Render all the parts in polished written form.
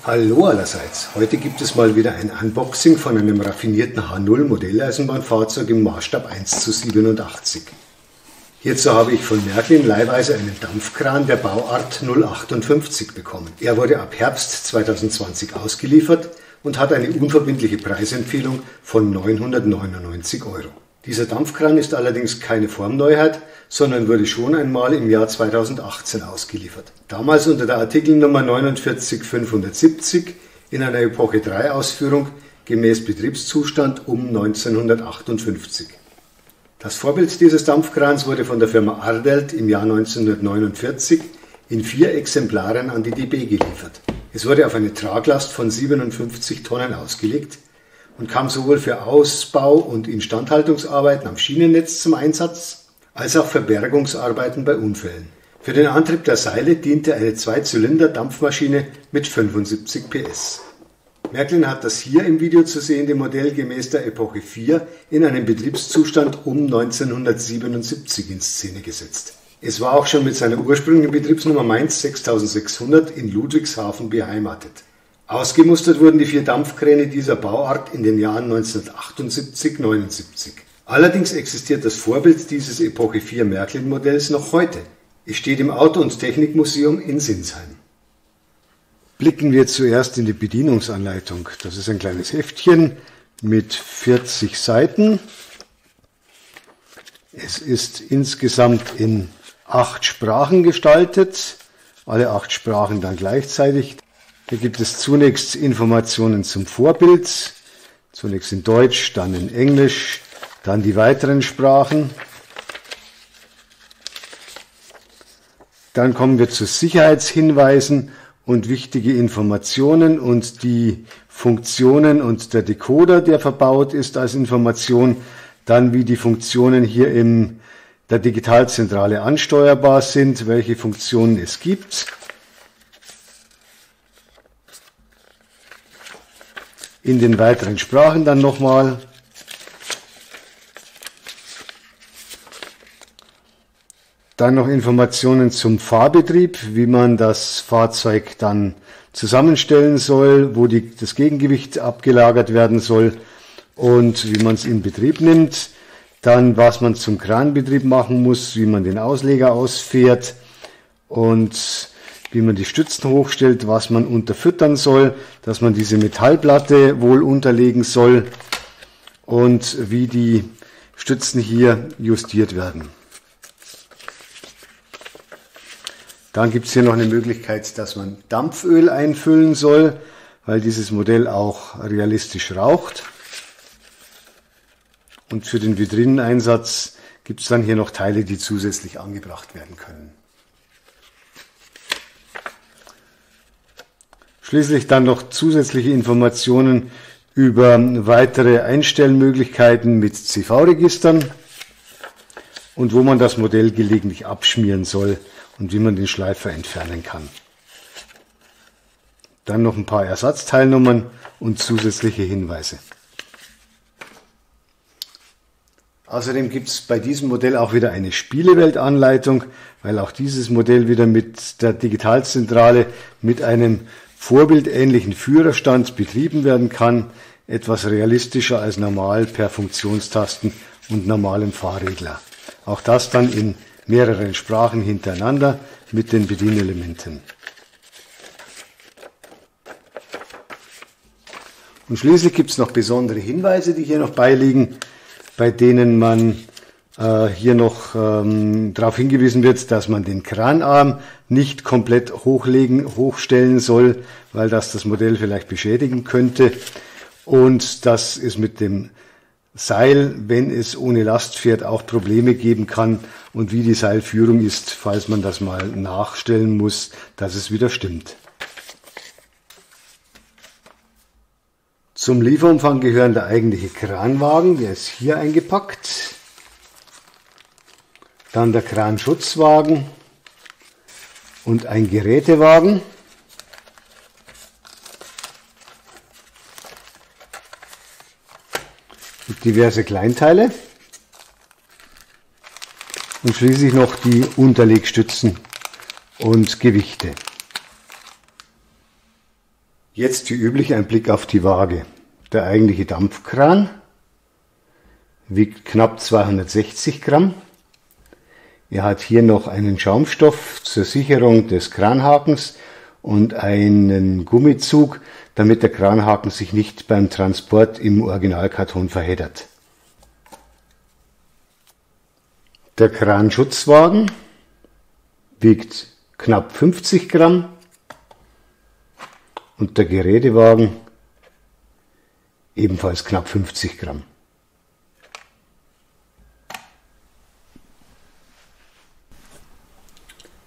Hallo allerseits, heute gibt es mal wieder ein Unboxing von einem raffinierten H0 Modelleisenbahnfahrzeug im Maßstab 1:87. Hierzu habe ich von Märklin leihweise einen Dampfkran der Bauart 058 bekommen. Er wurde ab Herbst 2020 ausgeliefert und hat eine unverbindliche Preisempfehlung von 999 €. Dieser Dampfkran ist allerdings keine Formneuheit, sondern wurde schon einmal im Jahr 2018 ausgeliefert. Damals unter der Artikelnummer 49570 in einer Epoche 3 Ausführung gemäß Betriebszustand um 1958. Das Vorbild dieses Dampfkrans wurde von der Firma Ardelt im Jahr 1949 in 4 Exemplaren an die DB geliefert. Es wurde auf eine Traglast von 57 Tonnen ausgelegt und kam sowohl für Ausbau- und Instandhaltungsarbeiten am Schienennetz zum Einsatz, als auch für Bergungsarbeiten bei Unfällen. Für den Antrieb der Seile diente eine 2-Zylinder-Dampfmaschine mit 75 PS. Märklin hat das hier im Video zu sehende Modell gemäß der Epoche 4 in einem Betriebszustand um 1977 in Szene gesetzt. Es war auch schon mit seiner ursprünglichen Betriebsnummer Mainz 6600 in Ludwigshafen beheimatet. Ausgemustert wurden die 4 Dampfkräne dieser Bauart in den Jahren 1978-79. Allerdings existiert das Vorbild dieses Epoche 4 Märklin-Modells noch heute. Es steht im Auto- und Technikmuseum in Sinsheim. Blicken wir zuerst in die Bedienungsanleitung. Das ist ein kleines Heftchen mit 40 Seiten. Es ist insgesamt in 8 Sprachen gestaltet, alle 8 Sprachen dann gleichzeitig. Hier gibt es zunächst Informationen zum Vorbild, zunächst in Deutsch, dann in Englisch, dann die weiteren Sprachen. Dann kommen wir zu Sicherheitshinweisen und wichtige Informationen und die Funktionen und der Decoder, der verbaut ist als Information. Dann wie die Funktionen hier in der Digitalzentrale ansteuerbar sind, welche Funktionen es gibt. In den weiteren Sprachen dann nochmal. Dann noch Informationen zum Fahrbetrieb, wie man das Fahrzeug dann zusammenstellen soll, wo das Gegengewicht abgelagert werden soll und wie man es in Betrieb nimmt. Dann, was man zum Kranbetrieb machen muss, wie man den Ausleger ausfährt und wie man die Stützen hochstellt, was man unterfüttern soll, dass man diese Metallplatte wohl unterlegen soll und wie die Stützen hier justiert werden. Dann gibt es hier noch eine Möglichkeit, dass man Dampföl einfüllen soll, weil dieses Modell auch realistisch raucht. Und für den Vitrineneinsatz gibt es dann hier noch Teile, die zusätzlich angebracht werden können. Schließlich dann noch zusätzliche Informationen über weitere Einstellmöglichkeiten mit CV-Registern und wo man das Modell gelegentlich abschmieren soll und wie man den Schleifer entfernen kann. Dann noch ein paar Ersatzteilnummern und zusätzliche Hinweise. Außerdem gibt es bei diesem Modell auch wieder eine Spieleweltanleitung, weil auch dieses Modell wieder mit der Digitalzentrale mit einem vorbildähnlichen Führerstand betrieben werden kann, etwas realistischer als normal per Funktionstasten und normalem Fahrregler. Auch das dann in mehreren Sprachen hintereinander mit den Bedienelementen. Und schließlich gibt es noch besondere Hinweise, die hier noch beiliegen, bei denen man hier noch darauf hingewiesen wird, dass man den Kranarm nicht komplett hochstellen soll, weil das Modell vielleicht beschädigen könnte. Und dass es mit dem Seil, wenn es ohne Last fährt, auch Probleme geben kann und wie die Seilführung ist, falls man das mal nachstellen muss, dass es wieder stimmt. Zum Lieferumfang gehören der eigentliche Kranwagen, der ist hier eingepackt. Dann der Kranschutzwagen und ein Gerätewagen. Mit diverse Kleinteile. Und schließlich noch die Unterlegstützen und Gewichte. Jetzt wie üblich ein Blick auf die Waage. Der eigentliche Dampfkran wiegt knapp 260 Gramm. Er hat hier noch einen Schaumstoff zur Sicherung des Kranhakens und einen Gummizug, damit der Kranhaken sich nicht beim Transport im Originalkarton verheddert. Der Kranschutzwagen wiegt knapp 50 Gramm und der Gerätewagen ebenfalls knapp 50 Gramm.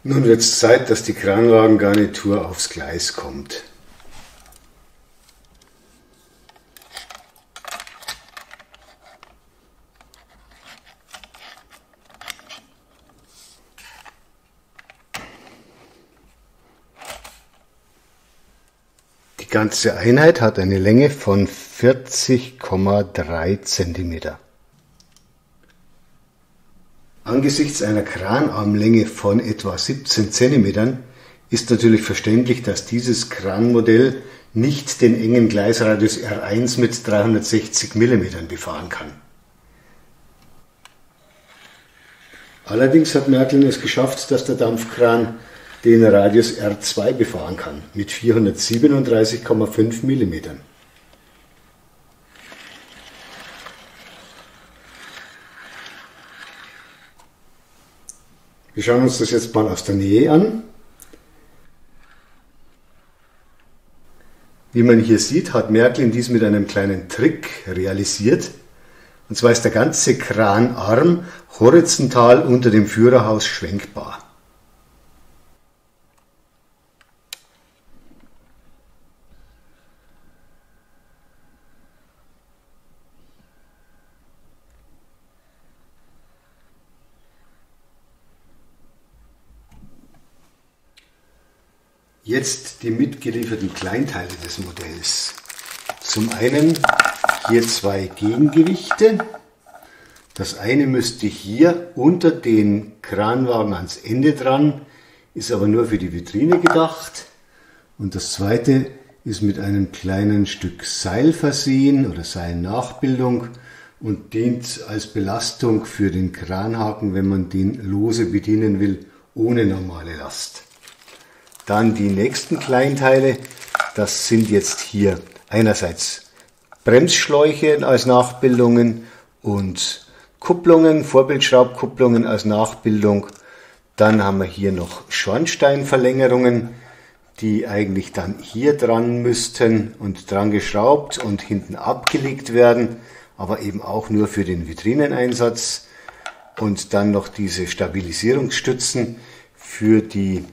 Nun wird es Zeit, dass die Kranwagengarnitur aufs Gleis kommt. Die ganze Einheit hat eine Länge von 40,3 cm. Angesichts einer Kranarmlänge von etwa 17 cm ist natürlich verständlich, dass dieses Kranmodell nicht den engen Gleisradius R1 mit 360 mm befahren kann. Allerdings hat Märklin es geschafft, dass der Dampfkran den Radius R2 befahren kann mit 437,5 mm. Wir schauen uns das jetzt mal aus der Nähe an. Wie man hier sieht, hat Märklin dies mit einem kleinen Trick realisiert. Und zwar ist der ganze Kranarm horizontal unter dem Führerhaus schwenkbar. Jetzt die mitgelieferten Kleinteile des Modells. Zum einen hier zwei Gegengewichte. Das eine müsste hier unter den Kranwagen ans Ende dran, ist aber nur für die Vitrine gedacht. Und das zweite ist mit einem kleinen Stück Seil versehen oder Seilnachbildung und dient als Belastung für den Kranhaken, wenn man den lose bedienen will, ohne normale Last. Dann die nächsten Kleinteile, das sind jetzt hier einerseits Bremsschläuche als Nachbildungen und Kupplungen, Vorbildschraubkupplungen als Nachbildung. Dann haben wir hier noch Schornsteinverlängerungen, die eigentlich dann hier dran müssten und dran geschraubt und hinten abgelegt werden, aber eben auch nur für den Vitrineneinsatz. Und dann noch diese Stabilisierungsstützen für die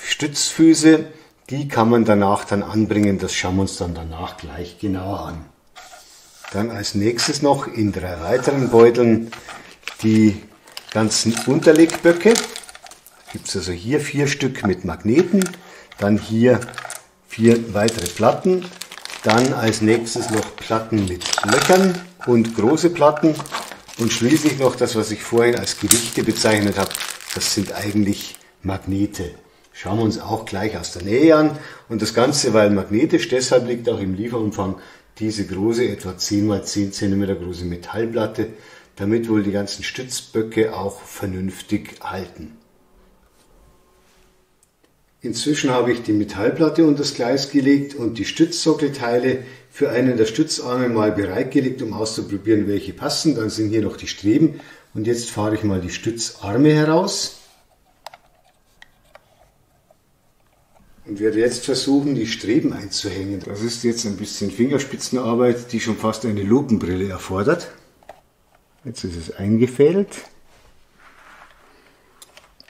Stützfüße, die kann man danach dann anbringen, das schauen wir uns dann danach gleich genauer an. Dann als nächstes noch in 3 weiteren Beuteln die ganzen Unterlegböcke. Gibt es also hier 4 Stück mit Magneten, dann hier 4 weitere Platten, dann als nächstes noch Platten mit Löchern und große Platten und schließlich noch das, was ich vorhin als Gewichte bezeichnet habe, das sind eigentlich Magnete. Schauen wir uns auch gleich aus der Nähe an und das Ganze, weil magnetisch, deshalb liegt auch im Lieferumfang diese große, etwa 10 x 10 cm große Metallplatte, damit wohl die ganzen Stützböcke auch vernünftig halten. Inzwischen habe ich die Metallplatte unter das Gleis gelegt und die Stützsockelteile für einen der Stützarme mal bereitgelegt, um auszuprobieren, welche passen. Dann sind hier noch die Streben und jetzt fahre ich mal die Stützarme heraus. Und werde jetzt versuchen, die Streben einzuhängen. Das ist jetzt ein bisschen Fingerspitzenarbeit, die schon fast eine Lupenbrille erfordert. Jetzt ist es eingefädelt.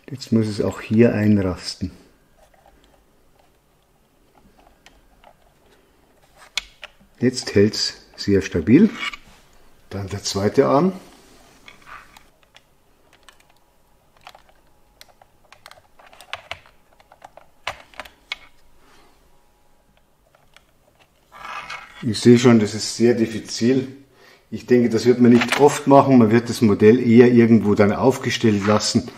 Jetzt muss es auch hier einrasten. Jetzt hält es sehr stabil. Dann der zweite Arm. Ich sehe schon, das ist sehr diffizil. Ich denke, das wird man nicht oft machen. Man wird das Modell eher irgendwo dann aufgestellt lassen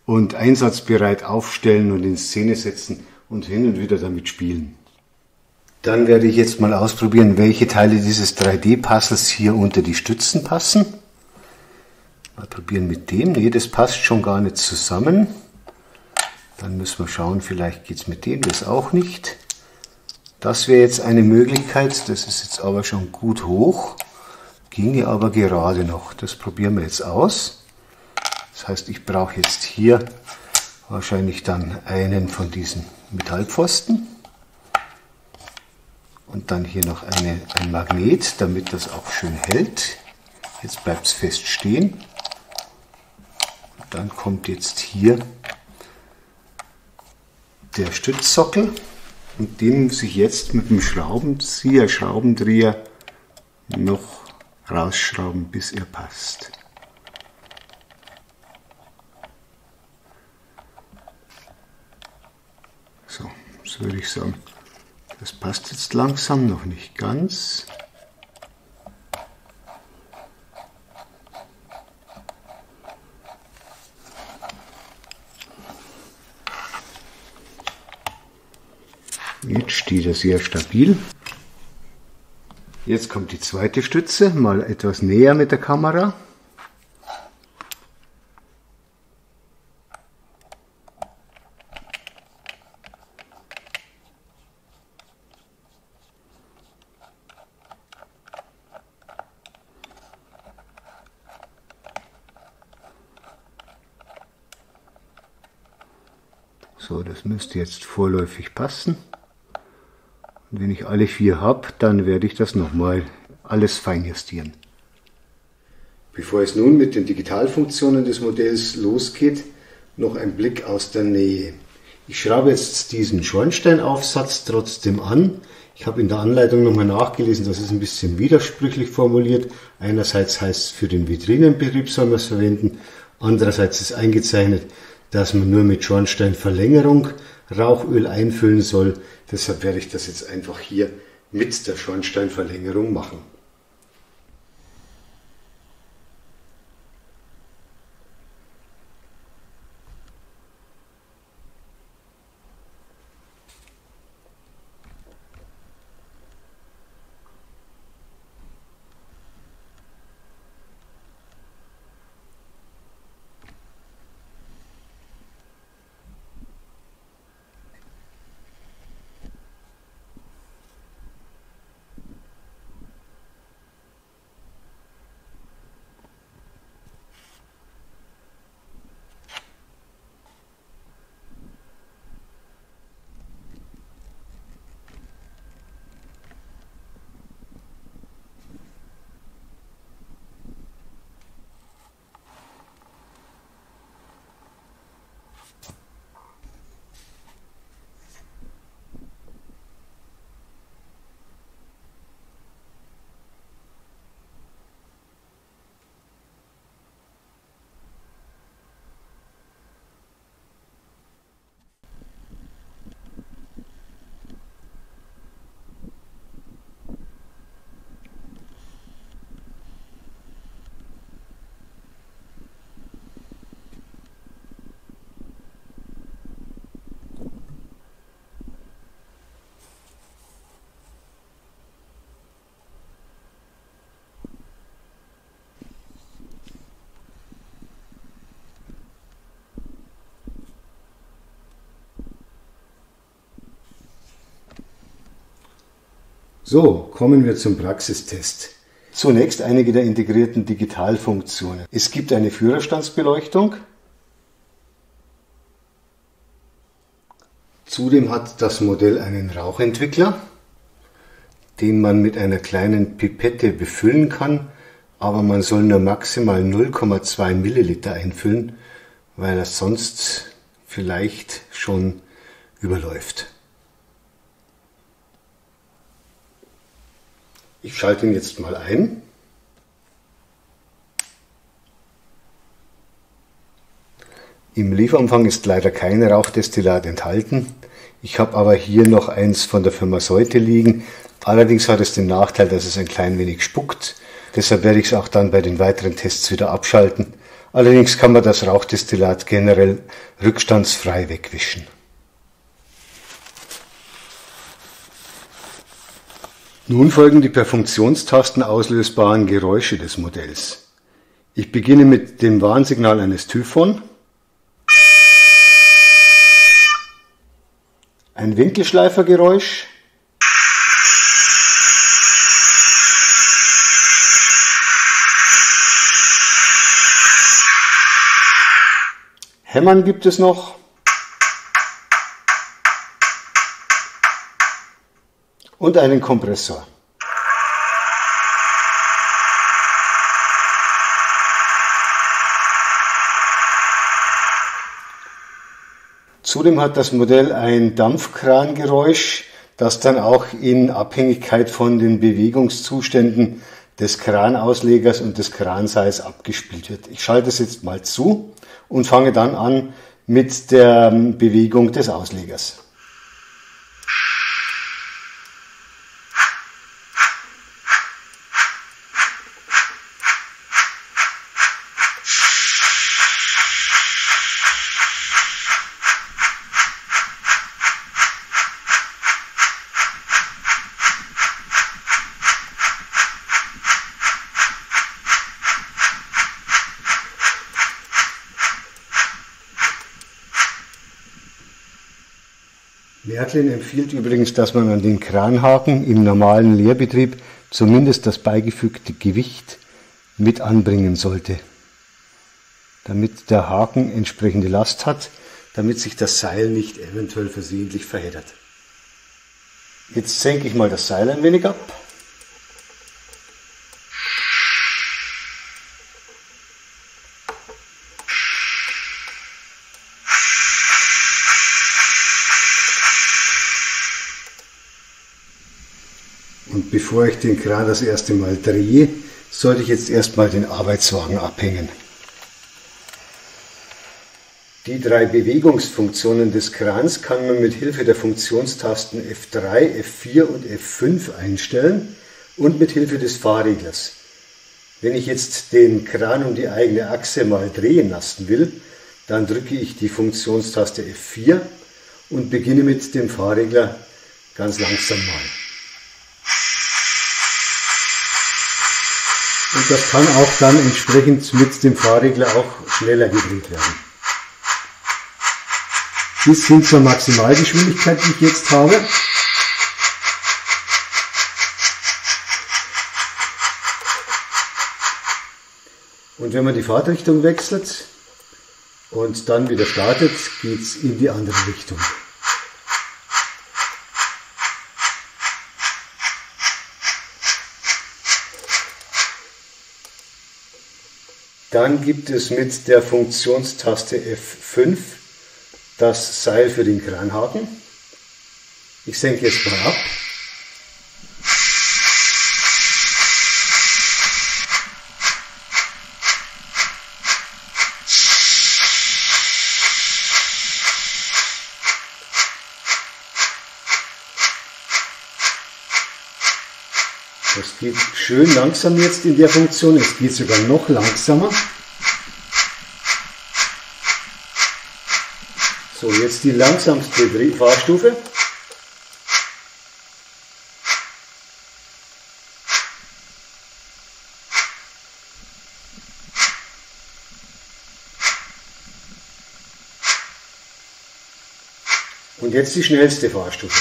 und einsatzbereit aufstellen und in Szene setzen und hin und wieder damit spielen. Dann werde ich jetzt mal ausprobieren, welche Teile dieses 3D-Puzzles hier unter die Stützen passen. Mal probieren mit dem. Nee, das passt schon gar nicht zusammen. Dann müssen wir schauen, vielleicht geht es mit dem, das auch nicht. Das wäre jetzt eine Möglichkeit, das ist jetzt aber schon gut hoch, ginge aber gerade noch. Das probieren wir jetzt aus. Das heißt, ich brauche jetzt hier wahrscheinlich dann einen von diesen Metallpfosten. Und dann hier noch ein Magnet, damit das auch schön hält. Jetzt bleibt es fest stehen. Und dann kommt jetzt hier der Stützsockel. Und den muss ich jetzt mit dem Schraubendreher noch rausschrauben, bis er passt. So, das würde ich sagen. Das passt jetzt langsam, noch nicht ganz. Jetzt steht er sehr stabil. Jetzt kommt die zweite Stütze, mal etwas näher mit der Kamera. So, das müsste jetzt vorläufig passen. Und wenn ich alle 4 habe, dann werde ich das nochmal alles feinjustieren. Bevor es nun mit den Digitalfunktionen des Modells losgeht, noch ein Blick aus der Nähe. Ich schraube jetzt diesen Schornsteinaufsatz trotzdem an. Ich habe in der Anleitung nochmal nachgelesen, das ist ein bisschen widersprüchlich formuliert. Einerseits heißt es, für den Vitrinenbetrieb soll man es verwenden, andererseits ist eingezeichnet, dass man nur mit Schornsteinverlängerung Rauchöl einfüllen soll. Deshalb werde ich das jetzt einfach hier mit der Schornsteinverlängerung machen. So, kommen wir zum Praxistest. Zunächst einige der integrierten Digitalfunktionen. Es gibt eine Führerstandsbeleuchtung. Zudem hat das Modell einen Rauchentwickler, den man mit einer kleinen Pipette befüllen kann, aber man soll nur maximal 0,2 Milliliter einfüllen, weil das sonst vielleicht schon überläuft. Ich schalte ihn jetzt mal ein. Im Lieferumfang ist leider kein Rauchdestillat enthalten. Ich habe aber hier noch eins von der Firma Seute liegen. Allerdings hat es den Nachteil, dass es ein klein wenig spuckt. Deshalb werde ich es auch dann bei den weiteren Tests wieder abschalten. Allerdings kann man das Rauchdestillat generell rückstandsfrei wegwischen. Nun folgen die per Funktionstasten auslösbaren Geräusche des Modells. Ich beginne mit dem Warnsignal eines Typhon, ein Winkelschleifergeräusch, Hämmern gibt es noch und einen Kompressor. Zudem hat das Modell ein Dampfkrangeräusch, das dann auch in Abhängigkeit von den Bewegungszuständen des Kranauslegers und des Kranseils abgespielt wird. Ich schalte es jetzt mal zu und fange dann an mit der Bewegung des Auslegers. Märklin empfiehlt übrigens, dass man an den Kranhaken im normalen Leerbetrieb zumindest das beigefügte Gewicht mit anbringen sollte, damit der Haken entsprechende Last hat, damit sich das Seil nicht eventuell versehentlich verheddert. Jetzt senke ich mal das Seil ein wenig ab. Und bevor ich den Kran das erste Mal drehe, sollte ich jetzt erstmal den Arbeitswagen abhängen. Die 3 Bewegungsfunktionen des Krans kann man mit Hilfe der Funktionstasten F3, F4 und F5 einstellen und mit Hilfe des Fahrreglers. Wenn ich jetzt den Kran um die eigene Achse mal drehen lassen will, dann drücke ich die Funktionstaste F4 und beginne mit dem Fahrregler ganz langsam mal. Und das kann auch dann entsprechend mit dem Fahrregler auch schneller gedreht werden. Bis hin zur Maximalgeschwindigkeit, die ich jetzt habe. Und wenn man die Fahrtrichtung wechselt und dann wieder startet, geht es in die andere Richtung. Dann gibt es mit der Funktionstaste F5 das Seil für den Kranhaken. Ich senke jetzt mal ab. Das geht schön langsam jetzt in der Funktion, es geht sogar noch langsamer. So, jetzt die langsamste Fahrstufe. Und jetzt die schnellste Fahrstufe.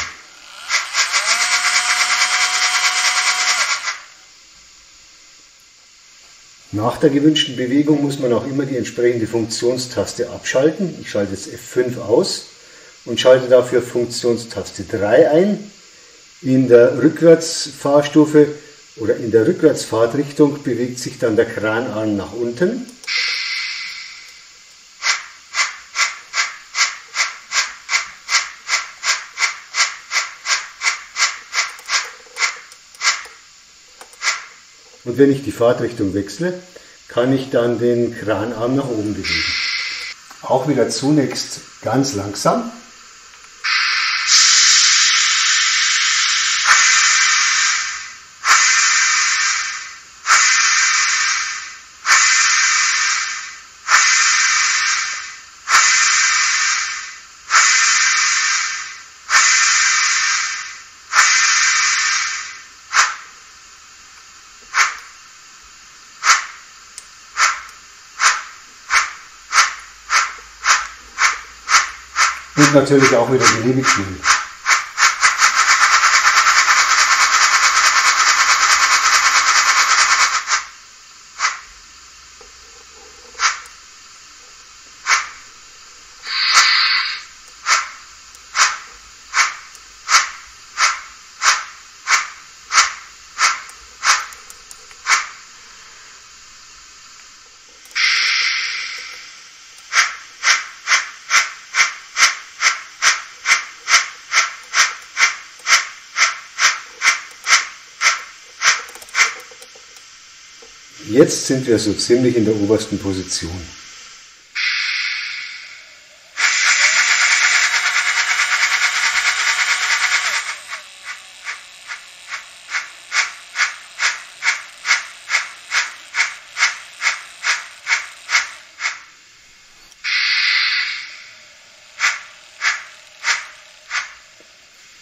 Nach der gewünschten Bewegung muss man auch immer die entsprechende Funktionstaste abschalten. Ich schalte jetzt F5 aus und schalte dafür Funktionstaste 3 ein. In der Rückwärtsfahrstufe oder in der Rückwärtsfahrtrichtung bewegt sich dann der Kranarm nach unten. Und wenn ich die Fahrtrichtung wechsle, kann ich dann den Kranarm nach oben bewegen. Auch wieder zunächst ganz langsam. Und natürlich auch wieder beliebig viel. Jetzt sind wir so ziemlich in der obersten Position.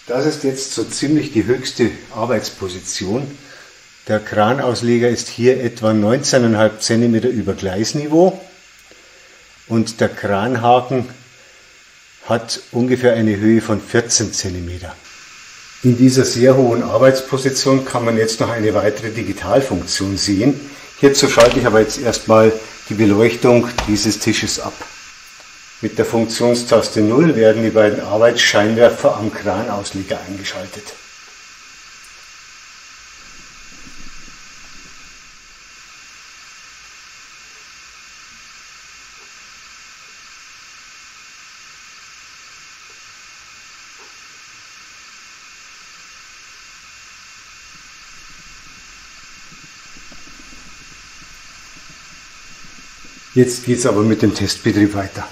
Das ist jetzt so ziemlich die höchste Arbeitsposition. Der Kranausleger ist hier etwa 19,5 cm über Gleisniveau und der Kranhaken hat ungefähr eine Höhe von 14 cm. In dieser sehr hohen Arbeitsposition kann man jetzt noch eine weitere Digitalfunktion sehen. Hierzu schalte ich aber jetzt erstmal die Beleuchtung dieses Tisches ab. Mit der Funktionstaste 0 werden die beiden Arbeitsscheinwerfer am Kranausleger eingeschaltet. Jetzt geht es aber mit dem Testbetrieb weiter.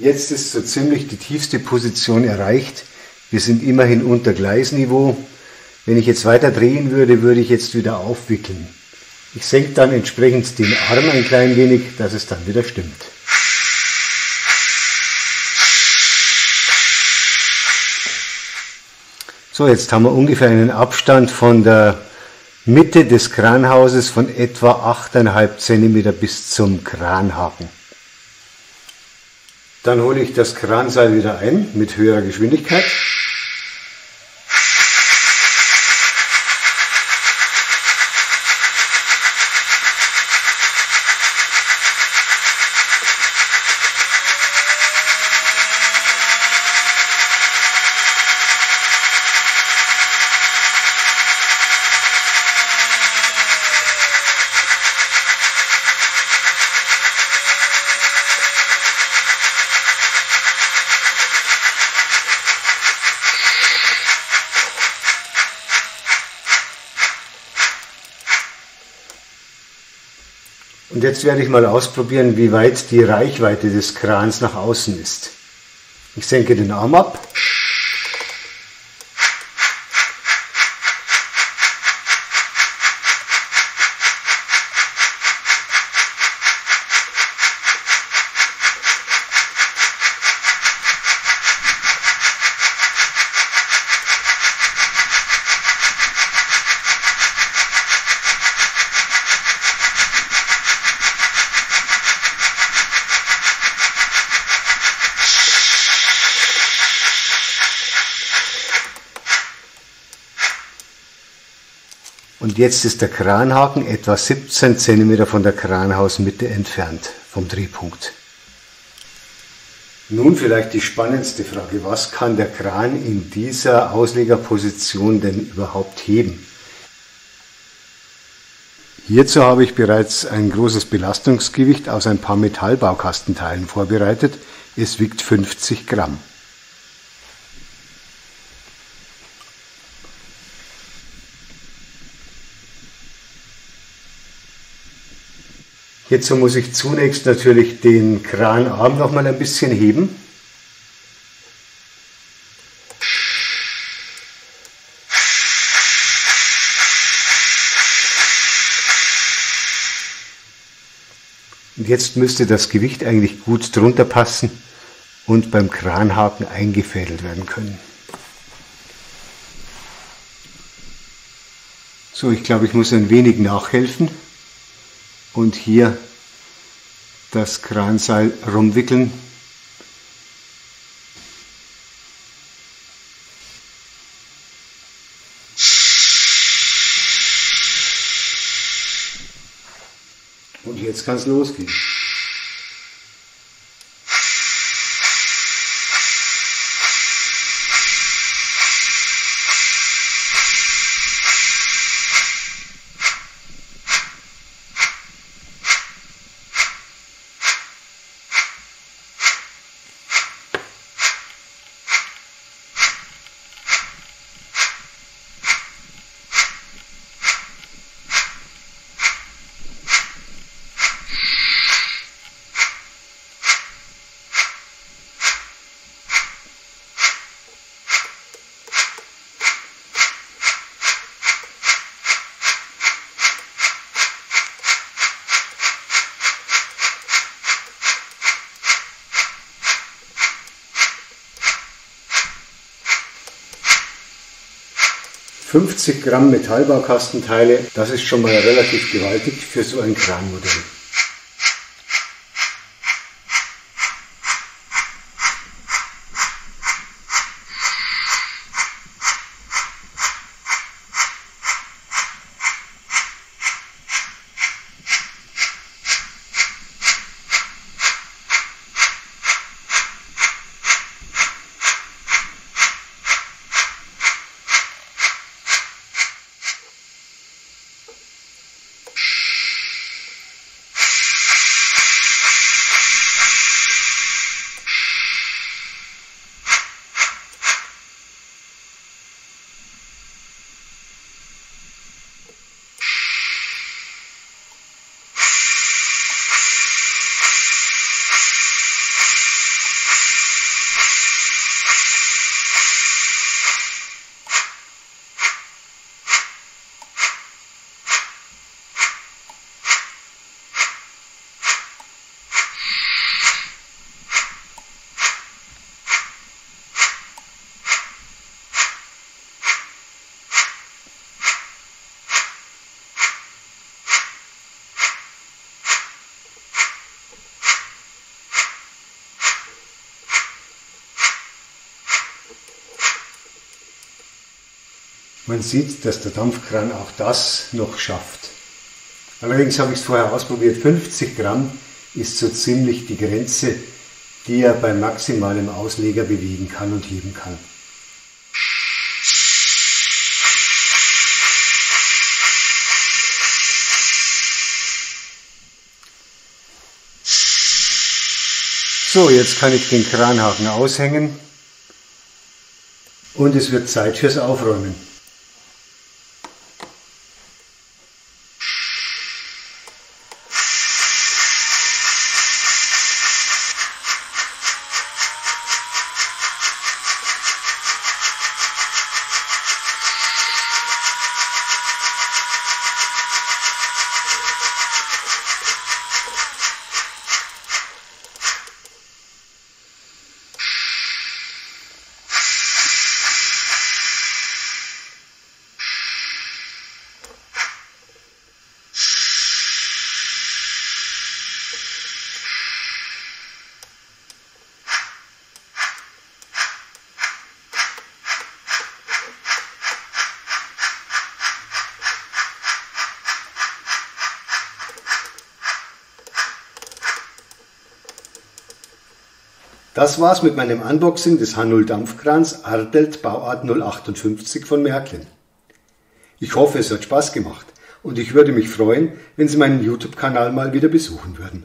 Jetzt ist so ziemlich die tiefste Position erreicht. Wir sind immerhin unter Gleisniveau. Wenn ich jetzt weiter drehen würde, würde ich jetzt wieder aufwickeln. Ich senke dann entsprechend den Arm ein klein wenig, dass es dann wieder stimmt. So, jetzt haben wir ungefähr einen Abstand von der Mitte des Kranhauses von etwa 8,5 cm bis zum Kranhaken. Dann hole ich das Kranseil wieder ein mit höherer Geschwindigkeit. Und jetzt werde ich mal ausprobieren, wie weit die Reichweite des Krans nach außen ist. Ich senke den Arm ab. Und jetzt ist der Kranhaken etwa 17 cm von der Kranhausmitte entfernt vom Drehpunkt. Nun vielleicht die spannendste Frage: Was kann der Kran in dieser Auslegerposition denn überhaupt heben? Hierzu habe ich bereits ein großes Belastungsgewicht aus ein paar Metallbaukastenteilen vorbereitet. Es wiegt 50 Gramm. Hierzu muss ich zunächst natürlich den Kranarm noch mal ein bisschen heben. Und jetzt müsste das Gewicht eigentlich gut drunter passen und beim Kranhaken eingefädelt werden können. So, ich glaube, ich muss ein wenig nachhelfen und hier das Kranseil rumwickeln. Und jetzt kann es losgehen. ...50 Gramm Metallbaukastenteile, das ist schon mal relativ gewaltig für so ein Kranmodell. Man sieht, dass der Dampfkran auch das noch schafft. Allerdings habe ich es vorher ausprobiert, 50 Gramm ist so ziemlich die Grenze, die er bei maximalem Ausleger bewegen kann und heben kann. So, jetzt kann ich den Kranhaken aushängen und es wird Zeit fürs Aufräumen. Das war's mit meinem Unboxing des H0 Dampfkrans Ardelt Bauart 058 von Märklin. Ich hoffe, es hat Spaß gemacht und ich würde mich freuen, wenn Sie meinen YouTube-Kanal mal wieder besuchen würden.